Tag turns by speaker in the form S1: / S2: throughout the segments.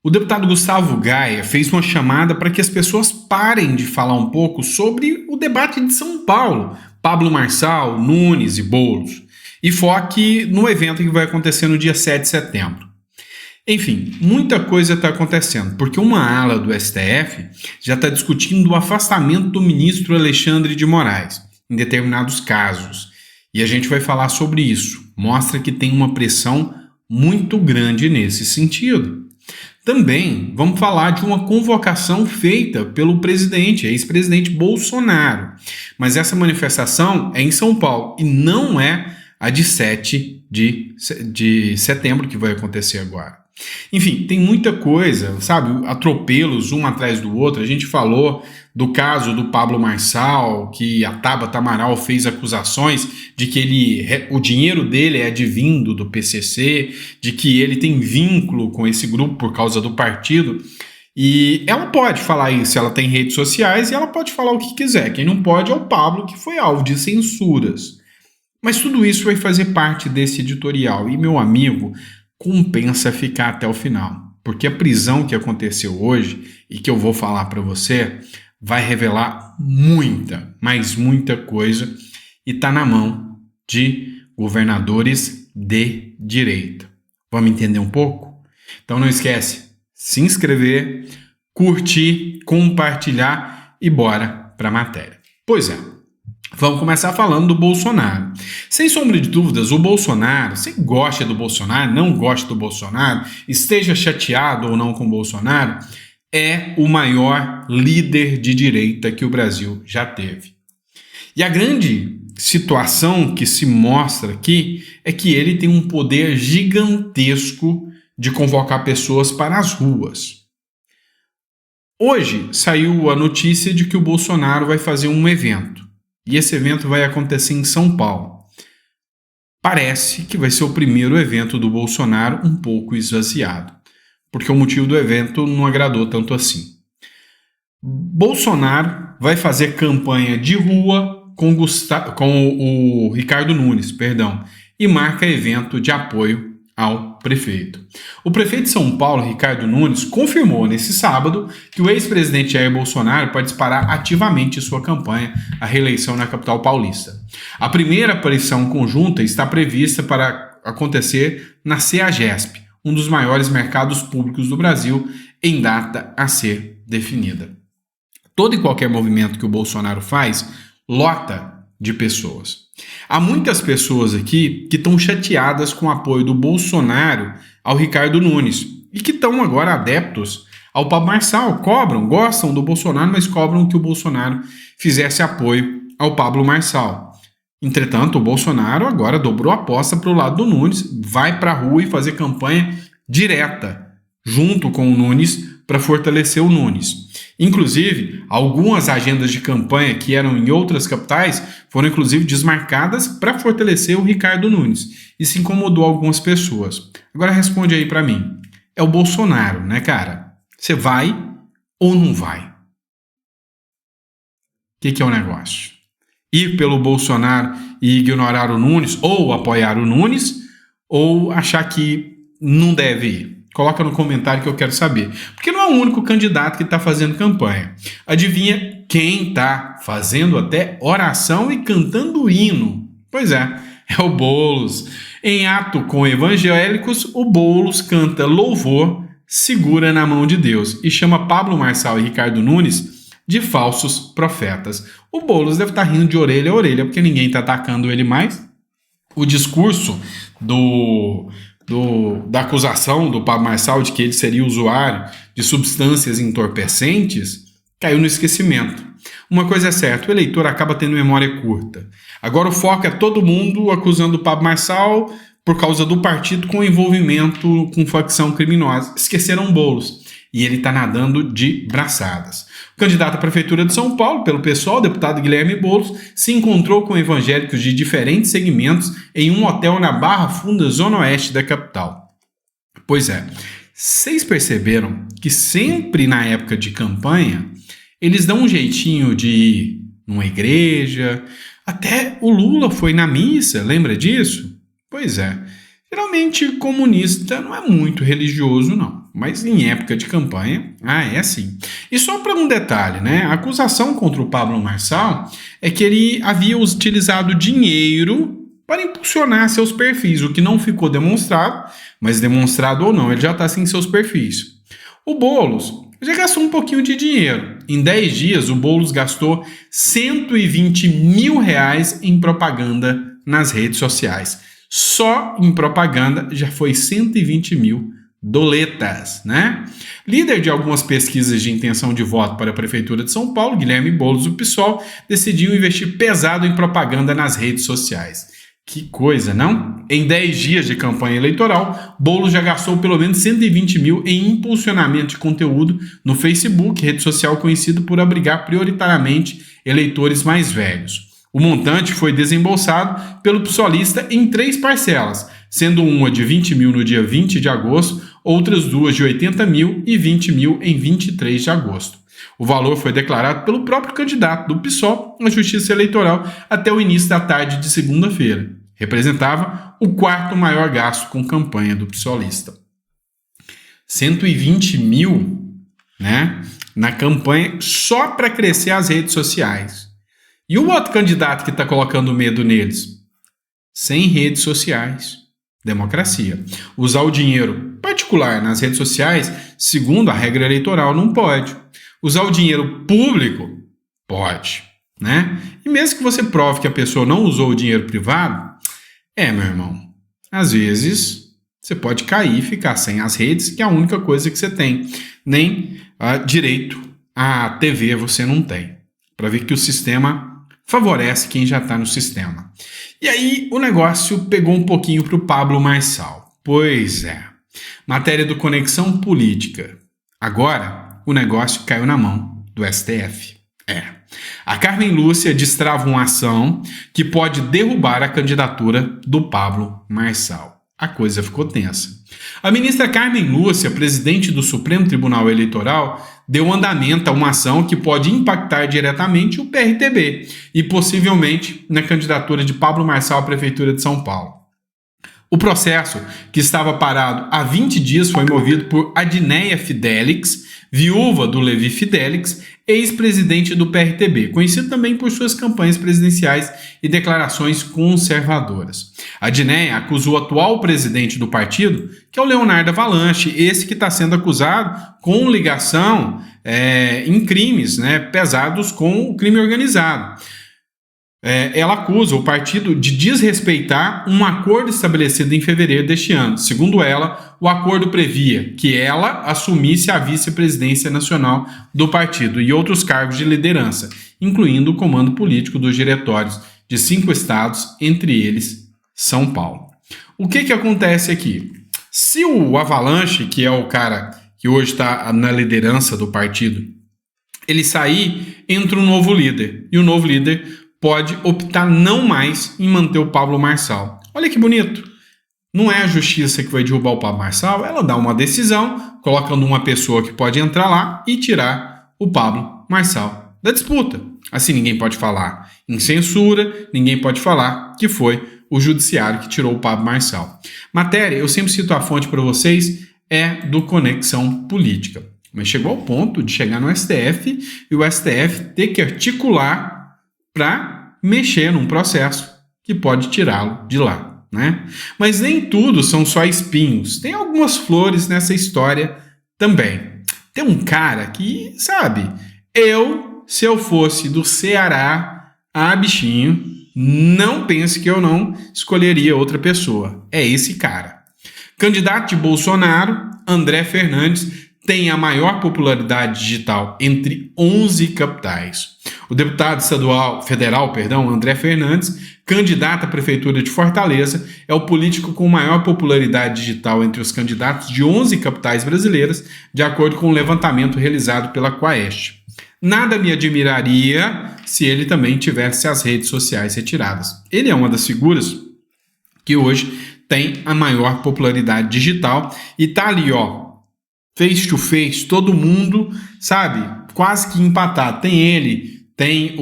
S1: O deputado Gustavo Gaia fez uma chamada para que as pessoas parem de falar um pouco sobre o debate de São Paulo, Pablo Marçal, Nunes e Boulos, e foque no evento que vai acontecer no dia 7 de setembro. Enfim, muita coisa está acontecendo, porque uma ala do STF já está discutindo o afastamento do ministro Alexandre de Moraes, em determinados casos. E a gente vai falar sobre isso. Mostra que tem uma pressão muito grande nesse sentido. Também vamos falar de uma convocação feita pelo ex-presidente Bolsonaro. Mas essa manifestação é em São Paulo e não é a de 7 de setembro que vai acontecer agora. Enfim, tem muita coisa, sabe? Atropelos um atrás do outro. A gente falou do caso do Pablo Marçal, que a Tabata Amaral fez acusações de que o dinheiro dele é advindo do PCC, de que ele tem vínculo com esse grupo por causa do partido. E ela pode falar isso, ela tem redes sociais e ela pode falar o que quiser. Quem não pode é o Pablo, que foi alvo de censuras. Mas tudo isso vai fazer parte desse editorial. E, meu amigo, compensa ficar até o final, porque a prisão que aconteceu hoje e que eu vou falar para você vai revelar muita, mas muita coisa e está na mão de governadores de direita. Vamos entender um pouco? Então não esquece, se inscrever, curtir, compartilhar e bora para a matéria. Pois é. Vamos começar falando do Bolsonaro. Sem sombra de dúvidas, o Bolsonaro, você gosta do Bolsonaro, não gosta do Bolsonaro, esteja chateado ou não com o Bolsonaro, é o maior líder de direita que o Brasil já teve. E a grande situação que se mostra aqui é que ele tem um poder gigantesco de convocar pessoas para as ruas. Hoje saiu a notícia de que o Bolsonaro vai fazer um evento. E esse evento vai acontecer em São Paulo. Parece que vai ser o primeiro evento do Bolsonaro um pouco esvaziado, porque o motivo do evento não agradou tanto assim. Bolsonaro vai fazer campanha de rua com o Ricardo Nunes, e marca evento de apoio ao prefeito. O prefeito de São Paulo, Ricardo Nunes, confirmou nesse sábado que o ex-presidente Jair Bolsonaro pode disparar ativamente sua campanha à reeleição na capital paulista. A primeira aparição conjunta está prevista para acontecer na CEAGESP, um dos maiores mercados públicos do Brasil, em data a ser definida. Todo e qualquer movimento que o Bolsonaro faz lota de pessoas. Há muitas pessoas aqui que estão chateadas com o apoio do Bolsonaro ao Ricardo Nunes e que estão agora adeptos ao Pablo Marçal, gostam do Bolsonaro, mas cobram que o Bolsonaro fizesse apoio ao Pablo Marçal. Entretanto, o Bolsonaro agora dobrou a aposta para o lado do Nunes, vai para a rua e fazer campanha direta junto com o Nunes para fortalecer o Nunes. Inclusive, algumas agendas de campanha que eram em outras capitais foram inclusive desmarcadas para fortalecer o Ricardo Nunes. Isso incomodou algumas pessoas. Agora responde aí para mim. É o Bolsonaro, né, cara? Você vai ou não vai? O que é o negócio? Ir pelo Bolsonaro e ignorar o Nunes, ou apoiar o Nunes, ou achar que não deve ir? Coloca no comentário que eu quero saber. Porque não é o único candidato que está fazendo campanha. Adivinha quem está fazendo até oração e cantando hino? Pois é o Boulos. Em ato com evangélicos, o Boulos canta louvor, segura na mão de Deus e chama Pablo Marçal e Ricardo Nunes de falsos profetas. O Boulos deve estar rindo de orelha a orelha, porque ninguém está atacando ele mais. O discurso da acusação do Pablo Marçal de que ele seria usuário de substâncias entorpecentes caiu no esquecimento. Uma coisa é certa, o eleitor acaba tendo memória curta. Agora o foco é todo mundo acusando o Pablo Marçal por causa do partido com envolvimento com facção criminosa. Esqueceram Boulos. E ele está nadando de braçadas. O candidato à prefeitura de São Paulo, pelo PSOL, o deputado Guilherme Boulos, se encontrou com evangélicos de diferentes segmentos em um hotel na Barra Funda, zona oeste da capital. Pois é, vocês perceberam que sempre na época de campanha, eles dão um jeitinho de ir numa igreja, até o Lula foi na missa, lembra disso? Pois é, geralmente comunista não é muito religioso, não. mas em época de campanha, é assim. E só para um detalhe, né? A acusação contra o Pablo Marçal é que ele havia utilizado dinheiro para impulsionar seus perfis, o que não ficou demonstrado, mas demonstrado ou não, ele já está sem seus perfis. O Boulos já gastou um pouquinho de dinheiro. Em 10 dias, o Boulos gastou R$120 mil em propaganda nas redes sociais. Só em propaganda já foi 120 mil doletas, né? Líder de algumas pesquisas de intenção de voto para a Prefeitura de São Paulo, Guilherme Boulos, do PSOL, decidiu investir pesado em propaganda nas redes sociais. Que coisa, não? Em 10 dias de campanha eleitoral, Boulos já gastou pelo menos 120 mil em impulsionamento de conteúdo no Facebook, rede social conhecida por abrigar prioritariamente eleitores mais velhos. O montante foi desembolsado pelo psolista em 3 parcelas, sendo uma de 20 mil no dia 20 de agosto, outras 2 de 80 mil e 20 mil em 23 de agosto. O valor foi declarado pelo próprio candidato do PSOL na Justiça Eleitoral até o início da tarde de segunda-feira. Representava o 4º maior gasto com campanha do psolista. 120 mil, né, na campanha só para crescer as redes sociais. E o outro candidato que está colocando medo neles? Sem redes sociais. Democracia. Usar o dinheiro particular nas redes sociais, segundo a regra eleitoral, não pode. Usar o dinheiro público? Pode, né? E mesmo que você prove que a pessoa não usou o dinheiro privado, meu irmão, às vezes você pode cair e ficar sem as redes, que é a única coisa que você tem. Nem direito à TV você não tem. Para ver que o sistema favorece quem já está no sistema. E aí o negócio pegou um pouquinho para o Pablo Marçal. Pois é. Matéria do Conexão Política. Agora o negócio caiu na mão do STF. A Carmen Lúcia destrava uma ação que pode derrubar a candidatura do Pablo Marçal. A coisa ficou tensa. A ministra Carmen Lúcia, presidente do Supremo Tribunal Eleitoral, deu andamento a uma ação que pode impactar diretamente o PRTB e possivelmente na candidatura de Pablo Marçal à Prefeitura de São Paulo. O processo, que estava parado há 20 dias, foi movido por Adneia Fidelix, viúva do Levi Fidelix, ex-presidente do PRTB, conhecido também por suas campanhas presidenciais e declarações conservadoras. Adneia acusou o atual presidente do partido, que é o Leonardo Avalanche, esse que está sendo acusado com ligação em crimes, né, pesados com o crime organizado. Ela acusa o partido de desrespeitar um acordo estabelecido em fevereiro deste ano. Segundo ela, o acordo previa que ela assumisse a vice-presidência nacional do partido e outros cargos de liderança, incluindo o comando político dos diretórios de 5 estados, entre eles São Paulo. O que acontece aqui? Se o Avalanche, que é o cara que hoje está na liderança do partido, ele sair, entra um novo líder. E o novo líder pode optar não mais em manter o Pablo Marçal. Olha que bonito. Não é a justiça que vai derrubar o Pablo Marçal, ela dá uma decisão, colocando uma pessoa que pode entrar lá e tirar o Pablo Marçal da disputa. Assim ninguém pode falar em censura, ninguém pode falar que foi o judiciário que tirou o Pablo Marçal. Matéria, eu sempre cito a fonte para vocês, é do Conexão Política. Mas chegou ao ponto de chegar no STF e o STF ter que articular para mexer num processo que pode tirá-lo de lá, né? Mas nem tudo são só espinhos. Tem algumas flores nessa história também. Tem um cara que, sabe, se eu fosse do Ceará, bichinho, não pense que eu não escolheria outra pessoa. É esse cara. Candidato de Bolsonaro, André Fernandes, tem a maior popularidade digital entre 11 capitais. O deputado federal, André Fernandes, candidato à Prefeitura de Fortaleza, é o político com maior popularidade digital entre os candidatos de 11 capitais brasileiras, de acordo com o levantamento realizado pela Quaest. Nada me admiraria se ele também tivesse as redes sociais retiradas. Ele é uma das figuras que hoje tem a maior popularidade digital e tá ali, face to face, todo mundo, sabe, quase que empatado. Tem ele, tem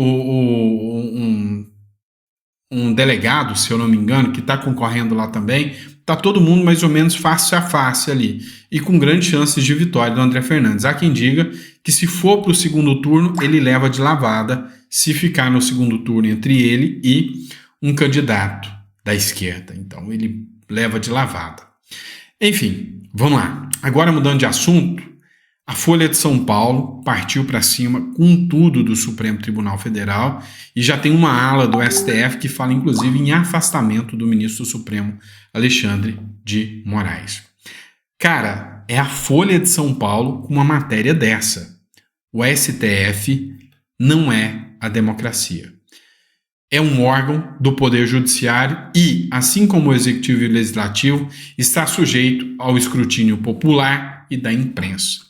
S1: um delegado, se eu não me engano, que está concorrendo lá também, tá todo mundo mais ou menos face a face ali e com grandes chances de vitória do André Fernandes. Há quem diga que se for para o segundo turno, ele leva de lavada se ficar no segundo turno entre ele e um candidato da esquerda. Então, ele leva de lavada. Enfim, vamos lá. Agora, mudando de assunto, a Folha de São Paulo partiu para cima com tudo do Supremo Tribunal Federal e já tem uma ala do STF que fala, inclusive, em afastamento do ministro do Supremo, Alexandre de Moraes. Cara, é a Folha de São Paulo com uma matéria dessa. O STF não é a democracia. É um órgão do Poder Judiciário e, assim como o Executivo e o Legislativo, está sujeito ao escrutínio popular e da imprensa.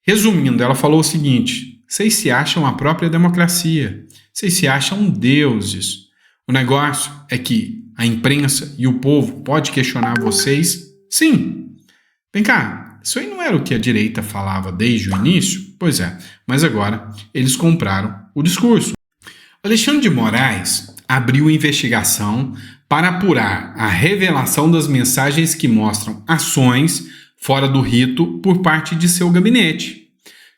S1: Resumindo, ela falou o seguinte: vocês se acham a própria democracia, vocês se acham deuses. O negócio é que a imprensa e o povo pode questionar vocês? Sim. Vem cá, isso aí não era o que a direita falava desde o início? Pois é, mas agora eles compraram o discurso. Alexandre de Moraes abriu investigação para apurar a revelação das mensagens que mostram ações fora do rito por parte de seu gabinete.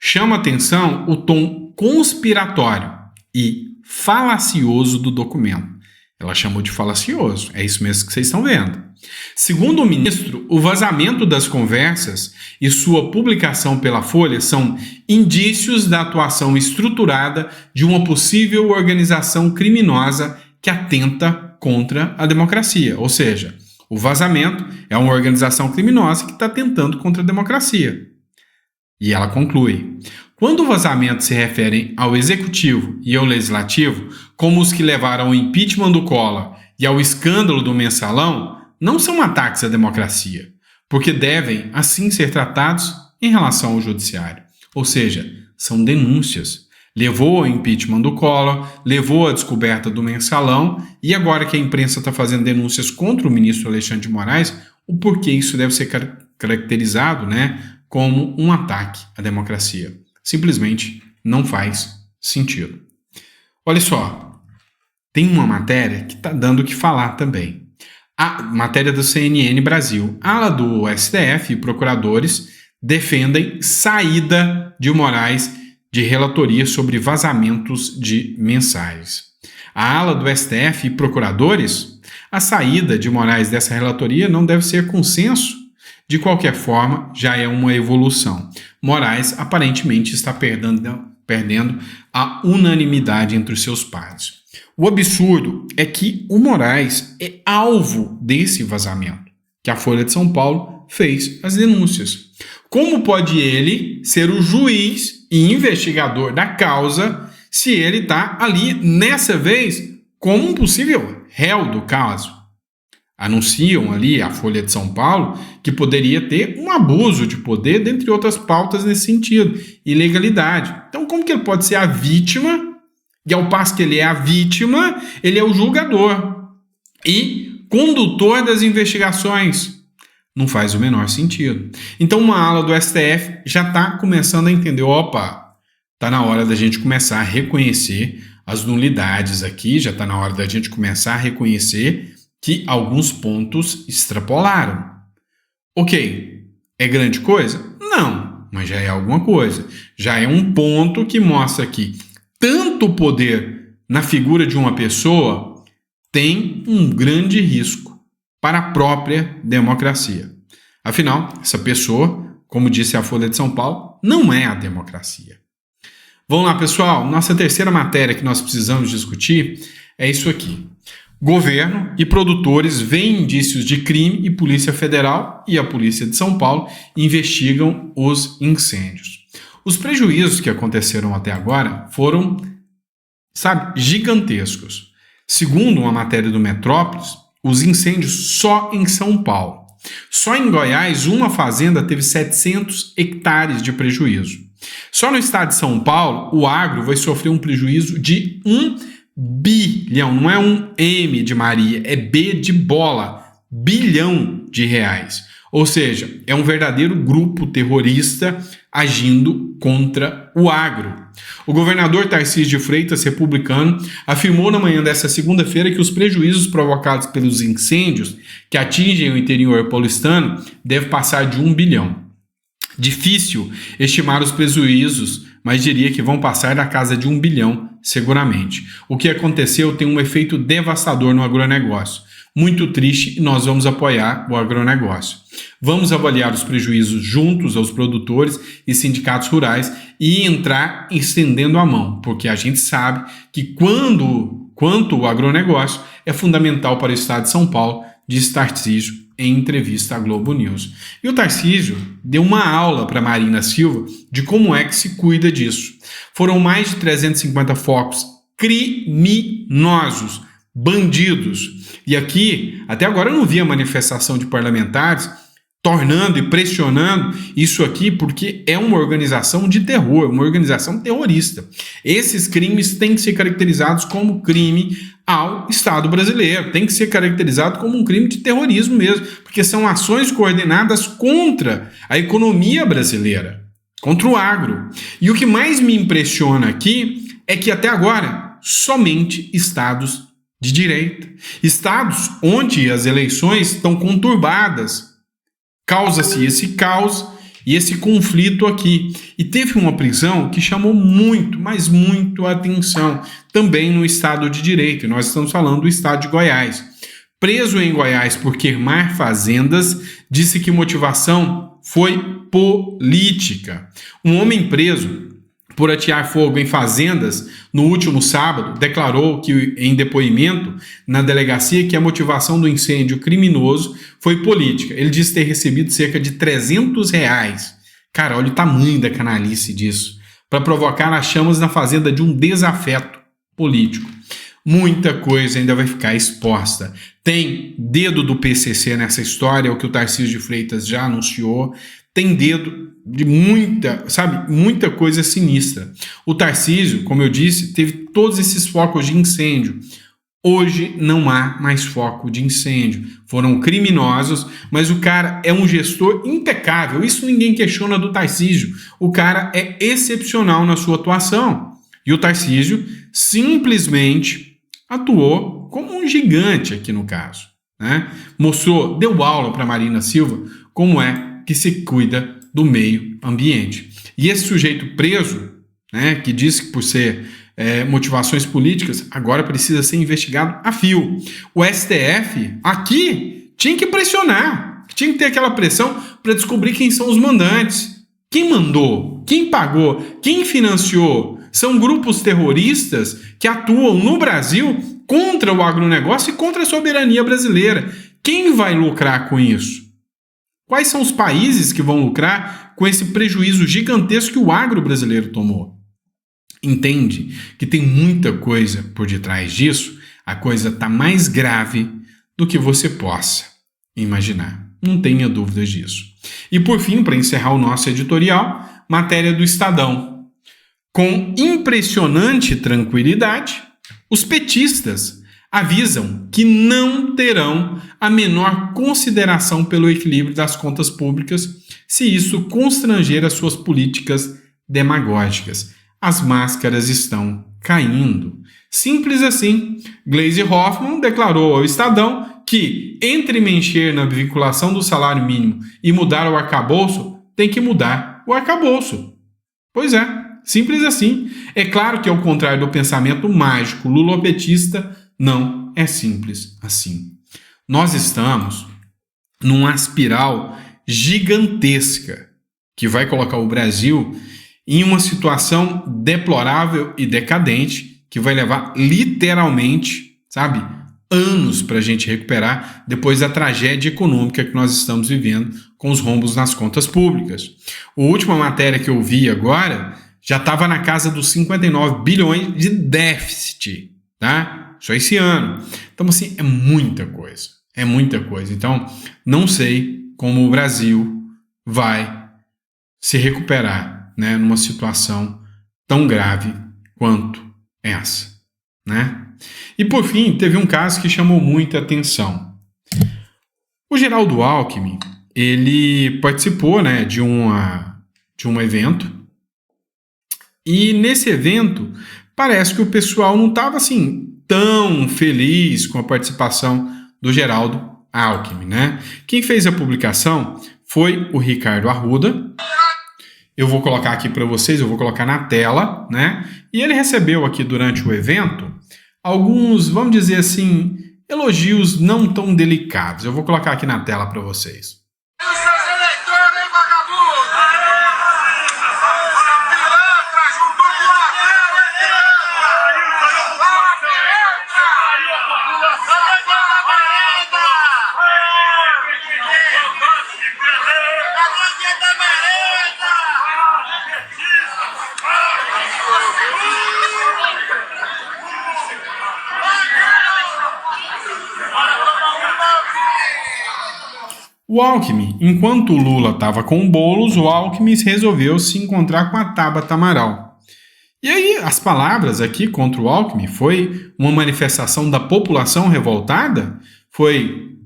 S1: Chama atenção o tom conspiratório e falacioso do documento. Ela chamou de falacioso, é isso mesmo que vocês estão vendo. Segundo o ministro, o vazamento das conversas e sua publicação pela Folha são indícios da atuação estruturada de uma possível organização criminosa que atenta contra a democracia. Ou seja, o vazamento é uma organização criminosa que está tentando contra a democracia. E ela conclui: quando o vazamento se refere ao Executivo e ao Legislativo, como os que levaram ao impeachment do Collor e ao escândalo do Mensalão, não são ataques à democracia, porque devem, assim, ser tratados em relação ao Judiciário. Ou seja, são denúncias. Levou ao impeachment do Collor, levou à descoberta do Mensalão, e agora que a imprensa está fazendo denúncias contra o ministro Alexandre de Moraes, o porquê isso deve ser caracterizado, como um ataque à democracia. Simplesmente não faz sentido. Olha só, tem uma matéria que está dando o que falar também. A matéria do CNN Brasil. A ala do STF e procuradores defendem saída de Moraes de relatoria sobre vazamentos de mensagens. A ala do STF e procuradores, a saída de Moraes dessa relatoria não deve ser consenso. De qualquer forma, já é uma evolução. Moraes aparentemente está perdendo a unanimidade entre os seus pares. O absurdo é que o Moraes é alvo desse vazamento, que a Folha de São Paulo fez as denúncias. Como pode ele ser o juiz e investigador da causa se ele está ali, nessa vez, como um possível réu do caso? Anunciam ali a Folha de São Paulo que poderia ter um abuso de poder, dentre outras pautas nesse sentido, ilegalidade. Então, como que ele pode ser a vítima? E ao passo que ele é a vítima, ele é o julgador e condutor das investigações. Não faz o menor sentido. Então, uma ala do STF já está começando a entender, está na hora da gente começar a reconhecer as nulidades aqui, já está na hora da gente começar a reconhecer que alguns pontos extrapolaram. Ok, é grande coisa? Não, mas já é alguma coisa. Já é um ponto que mostra que tanto poder na figura de uma pessoa tem um grande risco para a própria democracia. Afinal, essa pessoa, como disse a Folha de São Paulo, não é a democracia. Vamos lá, pessoal. Nossa terceira matéria que nós precisamos discutir é isso aqui. Governo e produtores veem indícios de crime e Polícia Federal e a Polícia de São Paulo investigam os incêndios. Os prejuízos que aconteceram até agora foram, gigantescos. Segundo uma matéria do Metrópolis, os incêndios só em São Paulo. Só em Goiás, uma fazenda teve 700 hectares de prejuízo. Só no estado de São Paulo, o agro vai sofrer um prejuízo de 1 bilhão, não é um M de Maria, é B de bola, bilhão de reais. Ou seja, é um verdadeiro grupo terrorista agindo contra o agro. O governador Tarcísio de Freitas, republicano, afirmou na manhã desta segunda-feira que os prejuízos provocados pelos incêndios que atingem o interior paulistano devem passar de 1 bilhão. Difícil estimar os prejuízos, mas diria que vão passar da casa de 1 bilhão, seguramente. O que aconteceu tem um efeito devastador no agronegócio. Muito triste, e nós vamos apoiar o agronegócio. Vamos avaliar os prejuízos juntos aos produtores e sindicatos rurais e entrar estendendo a mão, porque a gente sabe que quanto o agronegócio é fundamental para o estado de São Paulo, disse Tarcísio em entrevista à Globo News. E o Tarcísio deu uma aula para Marina Silva de como é que se cuida disso. Foram mais de 350 focos criminosos, bandidos. E aqui, até agora eu não vi a manifestação de parlamentares tornando e pressionando isso aqui, porque é uma organização de terror, uma organização terrorista. Esses crimes têm que ser caracterizados como crime ao Estado brasileiro, tem que ser caracterizado como um crime de terrorismo mesmo, porque são ações coordenadas contra a economia brasileira, contra o agro. E o que mais me impressiona aqui é que até agora somente estados de direita, estados onde as eleições estão conturbadas, causa-se esse caos e esse conflito aqui. E teve uma prisão que chamou muito, mas muito a atenção, também no estado de direito. E nós estamos falando do estado de Goiás. Preso em Goiás por queimar fazendas, disse que motivação foi política. Um homem preso por atear fogo em fazendas no último sábado, declarou que, em depoimento na delegacia, que a motivação do incêndio criminoso foi política. Ele disse ter recebido cerca de R$300. Cara, olha o tamanho da canalice disso. Para provocar as chamas na fazenda de um desafeto político. Muita coisa ainda vai ficar exposta. Tem dedo do PCC nessa história, o que o Tarcísio de Freitas já anunciou. Tem dedo de muita coisa sinistra. O Tarcísio, como eu disse, teve todos esses focos de incêndio. Hoje não há mais foco de incêndio. Foram criminosos, mas o cara é um gestor impecável. Isso ninguém questiona do Tarcísio. O cara é excepcional na sua atuação. E o Tarcísio simplesmente atuou como um gigante aqui no caso, né? Deu aula para Marina Silva como é que se cuida do meio ambiente. E esse sujeito preso, né, que disse que por ser motivações políticas, agora precisa ser investigado a fio. O STF aqui tinha que pressionar, tinha que ter aquela pressão para descobrir quem são os mandantes. Quem mandou? Quem pagou? Quem financiou? São grupos terroristas que atuam no Brasil contra o agronegócio e contra a soberania brasileira. Quem vai lucrar com isso? Quais são os países que vão lucrar com esse prejuízo gigantesco que o agro brasileiro tomou? Entende que tem muita coisa por detrás disso? A coisa está mais grave do que você possa imaginar. Não tenha dúvidas disso. E por fim, para encerrar o nosso editorial, matéria do Estadão. Com impressionante tranquilidade, os petistas avisam que não terão a menor consideração pelo equilíbrio das contas públicas se isso constranger as suas políticas demagógicas. As máscaras estão caindo. Simples assim. Gleisi Hoffmann declarou ao Estadão que, entre mexer na vinculação do salário mínimo e mudar o arcabouço, tem que mudar o arcabouço. Pois é, simples assim. É claro que, ao contrário do pensamento mágico lulopetista, não é simples assim. Nós estamos numa espiral gigantesca que vai colocar o Brasil em uma situação deplorável e decadente que vai levar literalmente, anos para a gente recuperar depois da tragédia econômica que nós estamos vivendo com os rombos nas contas públicas. A última matéria que eu vi agora já estava na casa dos 59 bilhões de déficit, tá? Só esse ano. Então, assim, é muita coisa. É muita coisa. Então, não sei como o Brasil vai se recuperar, né, numa situação tão grave quanto essa, né? E, por fim, teve um caso que chamou muita atenção. O Geraldo Alckmin, ele participou, né, de um evento, e nesse evento parece que o pessoal não estava assim tão feliz com a participação do Geraldo Alckmin, né? Quem fez a publicação foi o Ricardo Arruda. Eu vou colocar aqui para vocês, eu vou colocar na tela, né? E ele recebeu aqui durante o evento alguns, vamos dizer assim, elogios não tão delicados. Eu vou colocar aqui na tela para vocês. O Alckmin, enquanto o Lula estava com o Boulos, o Alckmin resolveu se encontrar com a Tabata Amaral. E aí, as palavras aqui contra o Alckmin foi uma manifestação da população revoltada? Foi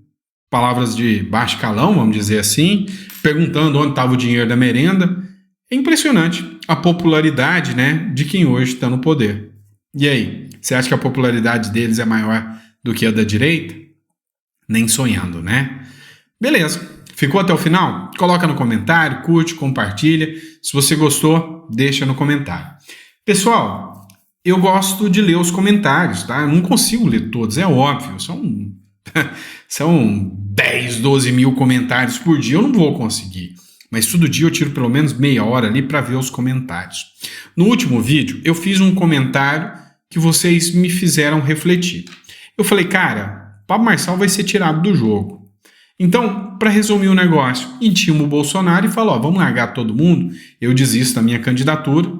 S1: palavras de baixo calão, vamos dizer assim, perguntando onde estava o dinheiro da merenda. É impressionante a popularidade, né, de quem hoje está no poder. E aí, você acha que a popularidade deles é maior do que a da direita? Nem sonhando, né? Beleza, ficou até o final? Coloca no comentário, curte, compartilha. Se você gostou, deixa no comentário. Pessoal, eu gosto de ler os comentários, tá? Eu não consigo ler todos, é óbvio. São 10, 12 mil comentários por dia, eu não vou conseguir. Mas todo dia eu tiro pelo menos meia hora ali para ver os comentários. No último vídeo, eu fiz um comentário que vocês me fizeram refletir. Eu falei, cara, Pablo Marçal vai ser tirado do jogo. Então, para resumir o negócio, intima o Bolsonaro e fala, ó, vamos largar todo mundo, eu desisto da minha candidatura,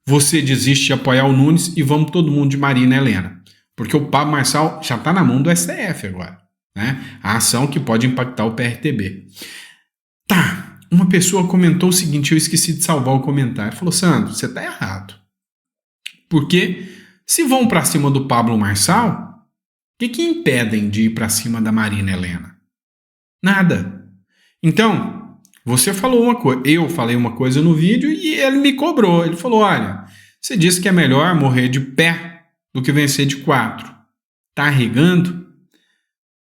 S1: você desiste de apoiar o Nunes e vamos todo mundo de Marina Helena. Porque o Pablo Marçal já está na mão do STF agora, né? A ação que pode impactar o PRTB. Tá, uma pessoa comentou o seguinte, eu esqueci de salvar o comentário, falou, Sandro, você está errado. Porque se vão para cima do Pablo Marçal, o que impedem de ir para cima da Marina Helena? Nada. Então, você falou uma coisa, eu falei uma coisa no vídeo e ele me cobrou. Ele falou, olha, você disse que é melhor morrer de pé do que vencer de 4. Tá arregando?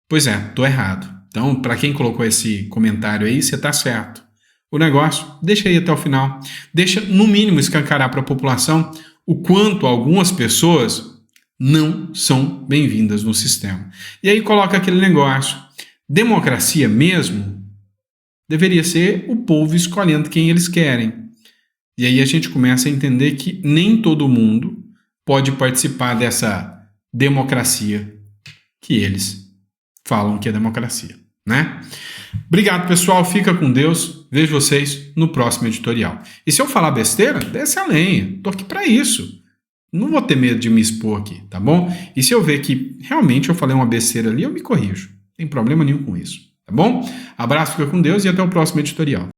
S1: Pois é, tô errado. Então, para quem colocou esse comentário aí, você tá certo. O negócio, deixa aí até o final. Deixa, no mínimo, escancarar para a população o quanto algumas pessoas não são bem-vindas no sistema. E aí coloca aquele negócio. Democracia mesmo deveria ser o povo escolhendo quem eles querem. E aí a gente começa a entender que nem todo mundo pode participar dessa democracia que eles falam que é democracia, né? Obrigado, pessoal. Fica com Deus. Vejo vocês no próximo editorial. E se eu falar besteira, desce a lenha. Tô aqui para isso. Não vou ter medo de me expor aqui, tá bom? E se eu ver que realmente eu falei uma besteira ali, eu me corrijo. Não tem problema nenhum com isso, tá bom? Abraço, fica com Deus e até o próximo editorial.